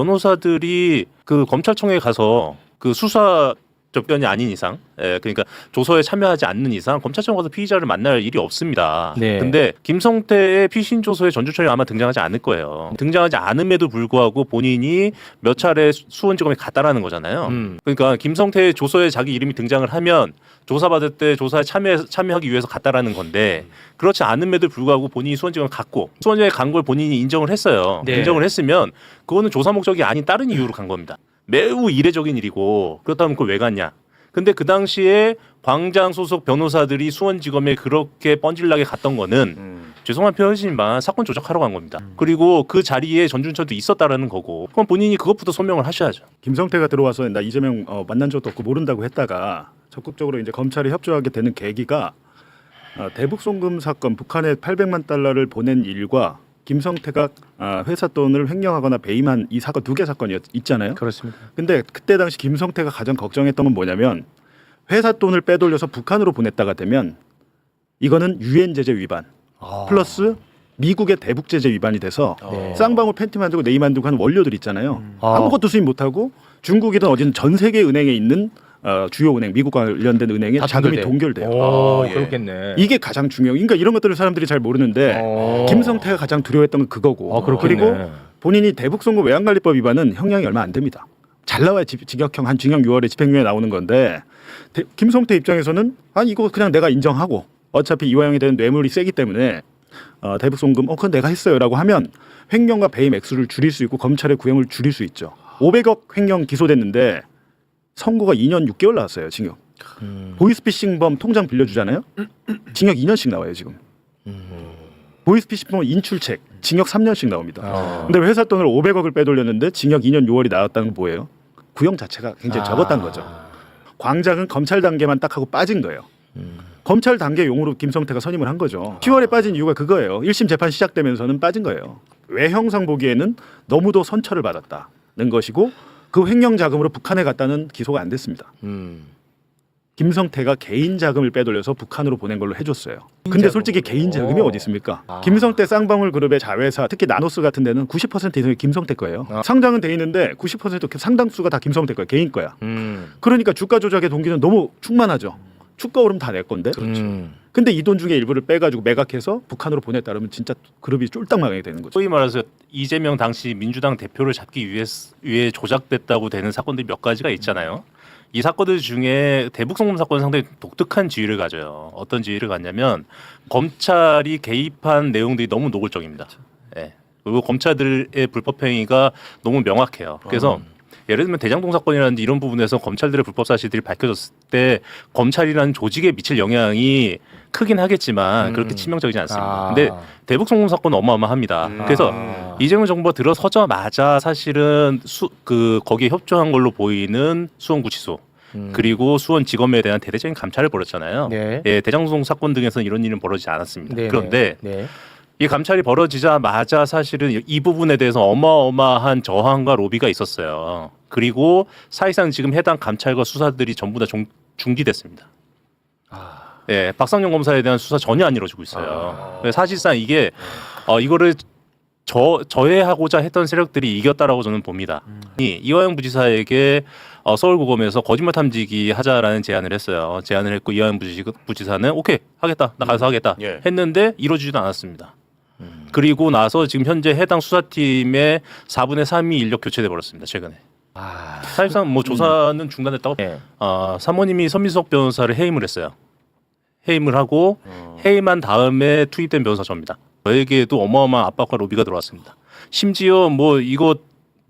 변호사들이 그 검찰청에 가서 그 수사 접견이 아닌 이상, 그러니까 조서에 참여하지 않는 이상 검찰청 가서 피의자를 만날 일이 없습니다. 네. 근데 김성태의 피신 조서에 전주철이 아마 등장하지 않을 거예요. 등장하지 않음에도 불구하고 본인이 몇 차례 수원지검에 갔다라는 거잖아요. 그러니까 김성태의 조서에 자기 이름이 등장을 하면 조사받을 때 조사에 참여하기 위해서 갔다라는 건데 그렇지 않음에도 불구하고 본인이 수원지검에 갔고 수원지검에 간 걸 본인이 인정을 했어요. 네. 인정을 했으면 그거는 조사 목적이 아닌 다른 이유로 간 겁니다. 매우 이례적인 일이고 그렇다면 그걸 왜 갔냐? 근데 그 당시에 광장 소속 변호사들이 수원지검에 그렇게 뻔질나게 갔던 거는 죄송한 표현이지만 사건 조작하러 간 겁니다. 그리고 그 자리에 전준철도 있었다라는 거고 그럼 본인이 그것부터 소명을 하셔야죠. 김성태가 들어와서 나 이재명 만난 적도 없고 모른다고 했다가 적극적으로 이제 검찰에 협조하게 되는 계기가 대북 송금 사건 북한에 800만 달러를 보낸 일과 김성태가 회사 돈을 횡령하거나 배임한 이 사건 두 개 사건이 있잖아요. 그렇습니다. 근데 그때 당시 김성태가 가장 걱정했던 건 뭐냐면 회사 돈을 빼돌려서 북한으로 보냈다가 되면 이거는 유엔 제재 위반 플러스 미국의 대북 제재 위반이 돼서 네. 쌍방울 팬티 만들고 네이 만들고 하는 원료들 있잖아요. 아무것도 수입 못하고 중국이든 어디든 전 세계 은행에 있는 주요 은행, 미국 관련된 은행에 자금이 동결돼요. 오, 그렇겠네. 이게 가장 중요해요. 그러니까 이런 것들을 사람들이 잘 모르는데 김성태가 가장 두려워했던 건 그거고. 그리고 본인이 대북송금 외환관리법 위반은 형량이 얼마 안 됩니다. 잘 나와야 징역형 한 징역 6월에 집행유예 나오는 건데 김성태 입장에서는 아니 이거 그냥 내가 인정하고 어차피 이화영에 대한 뇌물이 세기 때문에 대북송금 그건 내가 했어요라고 하면 횡령과 배임 액수를 줄일 수 있고 검찰의 구형을 줄일 수 있죠. 500억 횡령 기소됐는데 선고가 2년 6개월 나왔어요. 징역. 보이스피싱범 통장 빌려주잖아요. 징역 2년씩 나와요 지금. 보이스피싱범 인출책 징역 3년씩 나옵니다. 근데 회사 돈을 500억을 빼돌렸는데 징역 2년 6월이 나왔다는 건 뭐예요? 구형 자체가 굉장히 적었다는 거죠. 광장은 검찰 단계만 딱 하고 빠진 거예요. 검찰 단계 용으로 김성태가 선임을 한 거죠. 10월에 빠진 이유가 그거예요. 1심 재판 시작되면서는 빠진 거예요. 외형상 보기에는 너무도 선처를 받았다는 것이고 그 횡령 자금으로 북한에 갔다는 기소가 안 됐습니다. 김성태가 개인 자금을 빼돌려서 북한으로 보낸 걸로 해줬어요. 근데 솔직히 개인 자금이 어디 있습니까? 김성태 쌍방울 그룹의 자회사 특히 나노스 같은 데는 90% 이상이 김성태 거예요. 상장은 돼 있는데 90% 상당수가 다 김성태 거예요. 개인 거야. 그러니까 주가 조작의 동기는 너무 충만하죠. 주가 오르면 다 내 건데. 근데 이 돈 중에 일부를 빼가지고 매각해서 북한으로 보냈다 그러면 진짜 그룹이 쫄딱 망하게 되는 거죠. 소위 말해서 이재명 당시 민주당 대표를 잡기 위해 조작됐다고 되는 사건들이 몇 가지가 있잖아요. 이 사건들 중에 대북송금 사건은 상당히 독특한 지위를 가져요. 어떤 지위를 갖냐면 검찰이 개입한 내용들이 너무 노골적입니다. 예. 그리고 검찰들의 불법 행위가 너무 명확해요. 그래서 예를 들면 대장동 사건이라든지 이런 부분에서 검찰들의 불법 사실들이 밝혀졌을 때 검찰이라는 조직에 미칠 영향이 크긴 하겠지만 그렇게 치명적이지 않습니다. 근데 대북 송금 사건은 어마어마합니다. 그래서 이재명 정부가 들어서자마자 사실은 거기에 협조한 걸로 보이는 수원구치소 그리고 수원지검에 대한 대대적인 감찰을 벌였잖아요. 네. 예, 대장동 사건 등에서는 이런 일은 벌어지지 않았습니다. 네네. 그런데 네. 이 감찰이 벌어지자마자 사실은 이 부분에 대해서 어마어마한 저항과 로비가 있었어요. 그리고 사실상 지금 해당 감찰과 수사들이 전부 다 중지됐습니다. 예, 박상용 검사에 대한 수사 전혀 안 이루어지고 있어요. 사실상 이게 이거를 저해하고자 했던 세력들이 이겼다라고 저는 봅니다. 이화영 부지사에게 서울고검에서 거짓말 탐지기 하자라는 제안을 했어요. 제안을 했고 이화영 부지사는 오케이 하겠다, 나 가서 하겠다 했는데 이루어지지도 않았습니다. 그리고 나서 지금 현재 해당 수사팀의 4분의 3이 인력 교체돼 버렸습니다. 최근에. 사실상 뭐 조사는 중단됐다고. 사모님이 선민석 변호사를 해임을 했어요. 해임을 하고 해임한 다음에 투입된 변호사 저입니다. 저에게도 어마어마한 압박과 로비가 들어왔습니다. 심지어 뭐 이거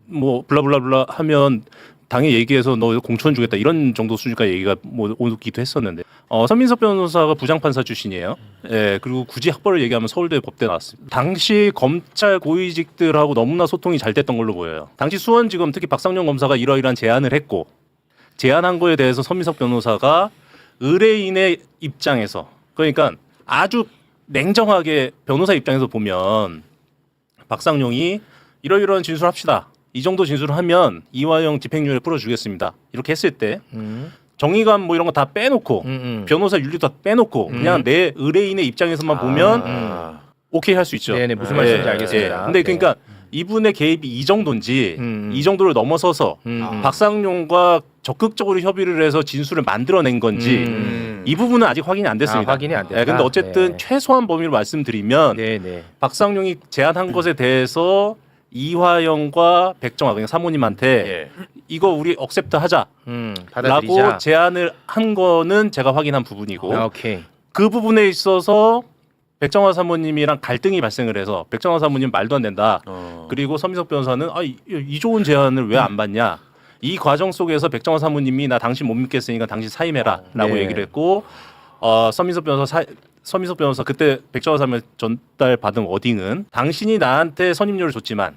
뭐 블라블라블라 하면 당에 얘기해서 너 공천 주겠다 이런 정도 수준까지 얘기가 뭐 오기도 했었는데 선민석 변호사가 부장판사 출신이에요. 예, 그리고 굳이 학벌을 얘기하면 서울대 법대 나왔습니다. 당시 검찰 고위직들하고 너무나 소통이 잘 됐던 걸로 보여요. 당시 수원지검 특히 박상용 검사가 이러이러한 제안을 했고 제안한 거에 대해서 선민석 변호사가 의뢰인의 입장에서 그러니까 아주 냉정하게 변호사 입장에서 보면 박상용이 이러이러한 진술합시다. 이 정도 진술을 하면 이화영 집행유예 풀어주겠습니다. 이렇게 했을 때 정의감 뭐 이런 거 다 빼놓고 변호사 윤리도 다 빼놓고 그냥 내 의뢰인의 입장에서만 보면 오케이 할 수 있죠. 네네 무슨 말씀인지 알겠습니다. 근데 그러니까 이분의 개입이 이 정도인지 이 정도를 넘어서서 박상용과 적극적으로 협의를 해서 진술을 만들어낸 건지 이 부분은 아직 확인이 안 됐습니다. 확인이 안 됐다. 네, 근데 어쨌든 네. 최소한 범위를 말씀드리면 네네. 박상용이 제안한 것에 대해서 이화영과 백정화 그냥 사모님한테 이거 우리 억셉트 하자라고 받아들이자. 제안을 한 거는 제가 확인한 부분이고 오케이. 그 부분에 있어서 백정화 사모님이랑 갈등이 발생을 해서 백정화 사모님 말도 안 된다. 그리고 서민석 변호사는 이 좋은 제안을 왜 안 받냐. 이 과정 속에서 백정화 사모님이 나 당신 못 믿겠으니까 당신 사임해라라고 네. 얘기를 했고 서민석 변호사 그때 백정화 사모님 전달 받은 워딩은 당신이 나한테 선임료를 줬지만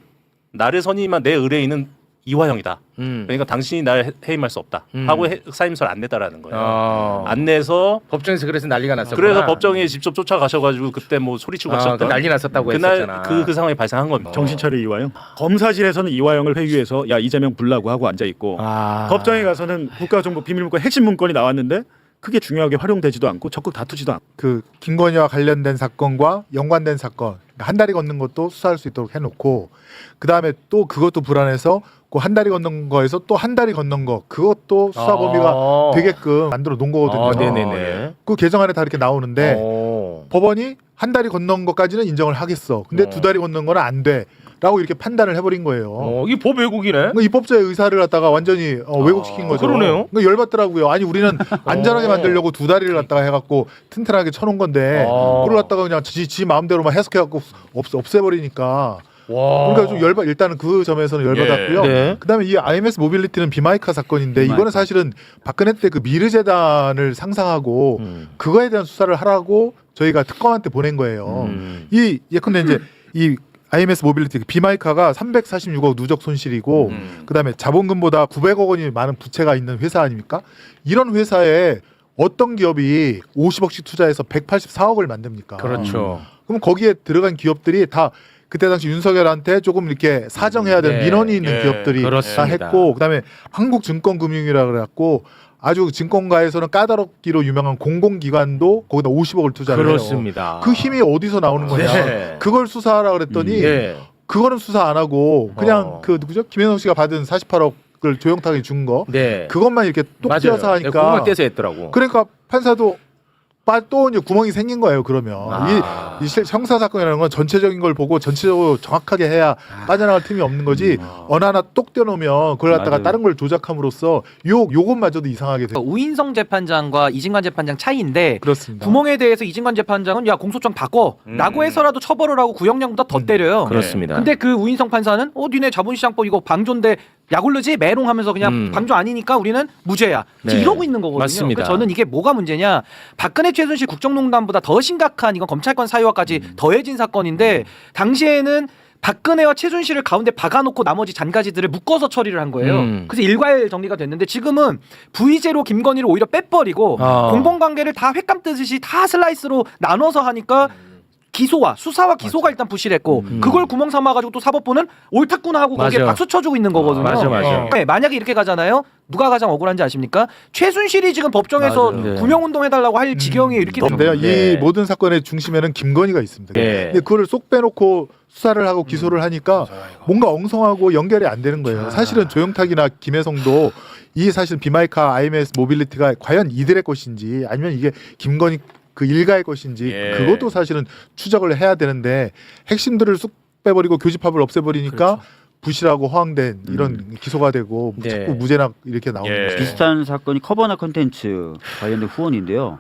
나를 선임한 내 의뢰인은 이화영이다. 그러니까 당신이 날 해임할 수 없다. 하고 사임서를 안 냈다라는 거예요. 안 내서 법정에서 그래서 난리가 났었구나. 그래서 법정에 직접 쫓아가셔가지고 그때 뭐 소리치고 하셨던 난리 났었다고 그날 했었잖아. 그 상황이 발생한 겁니다. 정신 차려 이화영. 검사실에서는 이화영을 회유해서 야 이재명 불라고 하고 앉아 있고 법정에 가서는 국가정보 비밀문건 핵심 문건이 나왔는데 크게 중요하게 활용되지도 않고 적극 다투지도 않고. 그 김건희와 관련된 사건과 연관된 사건 한 달이 걷는 것도 수사할 수 있도록 해놓고 그 다음에 또 그것도 불안해서 그 한 달이 걷는 거에서 또 한 달이 걷는 거 그것도 수사 범위가 되게끔 만들어 놓은 거거든요. 네네네. 그 개정안에 다 이렇게 나오는데 법원이 한 달이 건넌 것까지는 인정을 하겠어. 근데 두 달이 건넌 거는 안 돼. 라고 이렇게 판단을 해버린 거예요. 이게 법 왜곡이네. 그러니까 입법자의 의사를 갖다가 완전히 왜곡시킨 거죠. 그러네요. 그러니까 열받더라고요. 아니 우리는 안전하게 만들려고 두 다리를 갖다가 해갖고 튼튼하게 쳐놓은 건데 그걸 갖다가 그냥 지 마음대로만 해석해갖고 없애버리니까. 그러니까 좀 일단은 그 점에서는 열받았고요. 네. 그다음에 이 IMS 모빌리티는 비마이카 사건인데 이거는 사실은 박근혜 때 그 미르재단을 상상하고 그거에 대한 수사를 하라고 저희가 특검한테 보낸 거예요. 이 예컨대 이제 이 IMS 모빌리티 비마이카가 346억 누적 손실이고 그다음에 자본금보다 900억 원이 많은 부채가 있는 회사 아닙니까? 이런 회사에 어떤 기업이 50억씩 투자해서 184억을 만듭니까? 그렇죠. 그럼 거기에 들어간 기업들이 다 그때 당시 윤석열한테 조금 이렇게 사정해야 되는 네. 민원이 있는 기업들이 다 그렇습니다. 했고 그다음에 한국증권금융이라 그래갖고 아주 증권가에서는 까다롭기로 유명한 공공기관도 거기다 50억을 투자를 그렇습니다. 해요. 그 힘이 어디서 나오는 거냐? 네. 그걸 수사하라 그랬더니 네. 그거는 수사 안 하고 그냥 그 누구죠? 김현성 씨가 받은 48억을 조영탁이 준 거 네. 그것만 이렇게 똑 맞아요. 띄어서 하니까 그것만 떼서 했더라고. 그러니까 판사도 또 이제 구멍이 생긴 거예요. 그러면 이 형사 사건이라는 건 전체적인 걸 보고 전체적으로 정확하게 해야 빠져나갈 틈이 없는 거지. 어느 하나 똑 떼놓으면 그걸 갖다가 맞아요. 다른 걸 조작함으로써 요것마저도 이상하게 돼요. 우인성 재판장과 이진관 재판장 차이인데 그렇습니다. 구멍에 대해서 이진관 재판장은 야 공소장 바꿔라고 해서라도 처벌을 하고 구형량보다 더 때려요. 그렇습니다. 근데 그 우인성 판사는 니네 자본시장법 이거 방조인데 약올르지 매롱하면서 그냥 방조 아니니까 우리는 무죄야. 지금 네. 이러고 있는 거거든요. 맞습니다. 그래서 저는 이게 뭐가 문제냐? 박근혜 최순실 국정농단보다 더 심각한 이건 검찰권 사유화까지 더해진 사건인데 당시에는 박근혜와 최순실을 가운데 박아놓고 나머지 잔가지들을 묶어서 처리를 한 거예요. 그래서 일괄 정리가 됐는데 지금은 V제로 김건희를 오히려 빼버리고 공범관계를 다 횟감 뜨듯이 다 슬라이스로 나눠서 하니까 수사와 기소가 일단 부실했고 그걸 구멍 삼아가지고 또 사법부는 옳다구나 하고 거기에 맞아. 박수 쳐주고 있는 거거든요. 맞아. 네, 만약에 이렇게 가잖아요. 누가 가장 억울한지 아십니까? 최순실이 지금 법정에서 맞아요. 구명운동 해달라고 할 지경이 이렇게 근데요, 네. 이 모든 사건의 중심에는 김건희가 있습니다. 네. 근데 그걸 쏙 빼놓고 수사를 하고 기소를 하니까 뭔가 엉성하고 연결이 안 되는 거예요. 사실은 조영탁이나 김혜성도 이 사실 비마이카 IMS 모빌리티가 과연 이들의 것인지 아니면 이게 김건희 그 일가의 것인지 그것도 사실은 추적을 해야 되는데 핵심들을 쑥 빼버리고 교집합을 없애버리니까 부실하고 허황된 이런 기소가 되고 네. 자꾸 무죄나 이렇게 나오는 거죠. 비슷한 사건이 커버나 컨텐츠 관련된 후원인데요.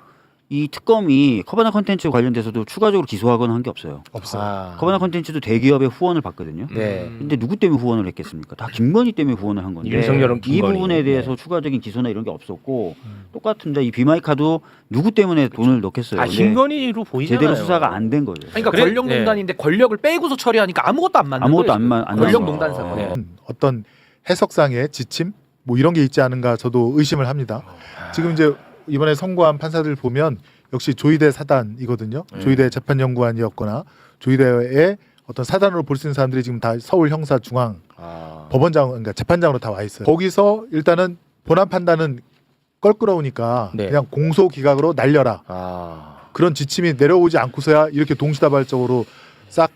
이 특검이 커버나 컨텐츠 관련돼서도 추가적으로 기소하거나 한 게 없어요. 없어요. 커버나 컨텐츠도 대기업의 후원을 받거든요. 네. 근데 누구 때문에 후원을 했겠습니까? 다 김건희 때문에 후원을 한 건데 윤석열은 이 김건희. 부분에 대해서 추가적인 기소나 이런 게 없었고 똑같은데 이 비마이카도 누구 때문에 돈을 넣겠어요. 근데 김건희로 보이잖아요. 제대로 수사가 안 된 거죠. 그러니까 그래? 권력농단인데 권력을 빼고서 처리하니까 아무것도 안 맞는 아무것도 거예요. 안 권력농단 나와요. 사건. 네. 어떤 해석상의 지침 뭐 이런 게 있지 않은가 저도 의심을 합니다. 지금 이제 이번에 선고한 판사들 보면 역시 조희대 사단이거든요. 조희대 재판연구원이었거나 조희대의 어떤 사단으로 볼 수 있는 사람들이 지금 다 서울 형사 중앙 법원장 그러니까 재판장으로 다 와 있어요. 거기서 일단은 본안 판단은 껄끄러우니까 네. 그냥 공소 기각으로 날려라. 그런 지침이 내려오지 않고서야 이렇게 동시다발적으로 싹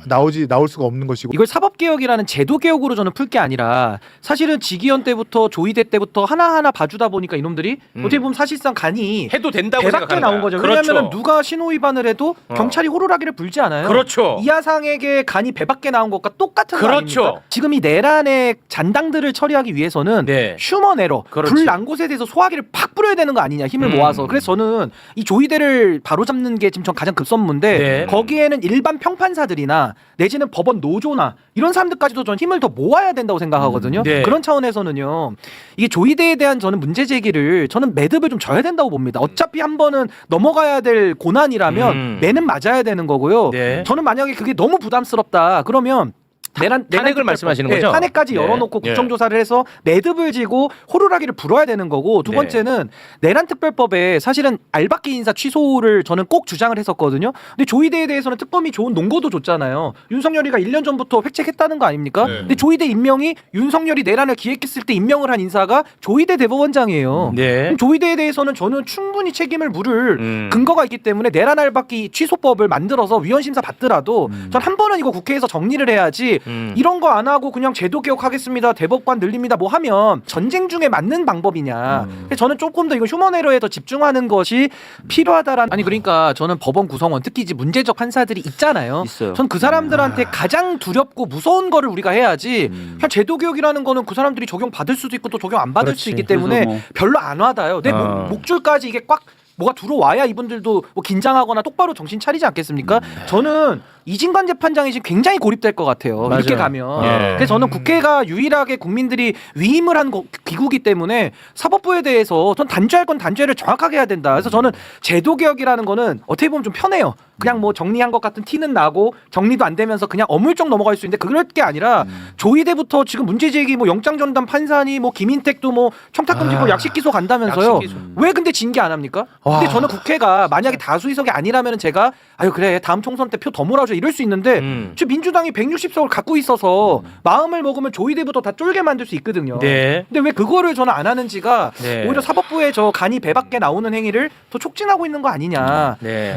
나올 수가 없는 것이고. 이걸 사법개혁이라는 제도개혁으로 저는 풀 게 아니라 사실은 지기현 때부터 조이대 때부터 하나하나 봐주다 보니까 이놈들이 어떻게 보면 사실상 간이 해도 된다고 대박게 생각하는 나온 거야. 거죠. 그렇죠. 왜냐하면 누가 신호 위반을 해도 경찰이 호루라기를 불지 않아요. 그렇죠. 이하상에게 간이 배밖에 나온 것과 똑같은 거 그렇죠. 아닙니까? 지금 이 내란의 잔당들을 처리하기 위해서는 네. 휴먼 에러, 그렇지. 불 난 곳에 대해서 소화기를 팍 뿌려야 되는 거 아니냐, 힘을 모아서. 그래서 저는 이 조이대를 바로잡는 게 지금 전 가장 급선무인데 네. 거기에는 일반 평판사들이나 내지는 법원 노조나 이런 사람들까지도 전 힘을 더 모아야 된다고 생각하거든요. 네. 그런 차원에서는요, 이게 조이대에 대한 저는 문제 제기를 저는 매듭을 좀 져야 된다고 봅니다. 어차피 한 번은 넘어가야 될 고난이라면 매는 맞아야 되는 거고요. 네. 저는 만약에 그게 너무 부담스럽다 그러면 탄핵을 말씀하시는 거죠? 탄핵까지 네. 열어놓고 네. 국정조사를 해서 매듭을 지고 호루라기를 불어야 되는 거고, 두 네. 번째는 내란특별법에 사실은 알박기 인사 취소를 저는 꼭 주장을 했었거든요. 근데 조이대에 대해서는 특검이 좋은 논거도 줬잖아요. 윤석열이가 1년 전부터 획책했다는 거 아닙니까? 네. 근데 조이대 임명이 윤석열이 내란을 기획했을 때 임명을 한 인사가 조이대 대법원장이에요. 네. 그럼 조이대에 대해서는 저는 충분히 책임을 물을 근거가 있기 때문에 내란 알박기 취소법을 만들어서 위헌 심사 받더라도 전 한 번은 이거 국회에서 정리를 해야지. 이런 거 안 하고 그냥 제도 개혁하겠습니다, 대법관 늘립니다 뭐 하면 전쟁 중에 맞는 방법이냐. 근데 저는 조금 더 이거 휴먼 에러에 더 집중하는 것이 필요하다라는. 아니 그러니까 저는 법원 구성원, 특히 이제 문제적 판사들이 있잖아요. 있어요. 전 그 사람들한테 가장 두렵고 무서운 거를 우리가 해야지. 그냥 제도 개혁이라는 거는 그 사람들이 적용 받을 수도 있고 또 적용 안 받을 수 있기 때문에 그래서 뭐. 별로 안 와닿아요. 내 목줄까지 이게 꽉 뭐가 들어와야 이분들도 뭐 긴장하거나 똑바로 정신 차리지 않겠습니까? 저는 이진관 재판장이 지금 굉장히 고립될 것 같아요. 맞아요. 이렇게 가면. 예. 그래서 저는 국회가 유일하게 국민들이 위임을 한 기구이기 때문에 사법부에 대해서 전 단죄할 건 단죄를 정확하게 해야 된다. 그래서 저는 제도개혁이라는 거는 어떻게 보면 좀 편해요. 그냥 뭐 정리한 것 같은 티는 나고 정리도 안 되면서 그냥 어물쩍 넘어갈 수 있는데 그럴 게 아니라 조이대부터 지금 문제제기 뭐 영장전담 판사니 뭐 김인택도 뭐 청탁금지법 약식기소 간다면서요. 약식기소. 왜 근데 징계 안 합니까? 근데 저는 국회가 만약에 다수의석이 아니라면은 제가 아유 그래 다음 총선 때 표 더 몰아줘 이럴 수 있는데 지금 민주당이 160석을 갖고 있어서 마음을 먹으면 조이대부터 다 쫄게 만들 수 있거든요. 네. 근데 왜 그거를 저는 안 하는지가 네. 오히려 사법부에 저 간이 배밖에 나오는 행위를 더 촉진하고 있는 거 아니냐. 네.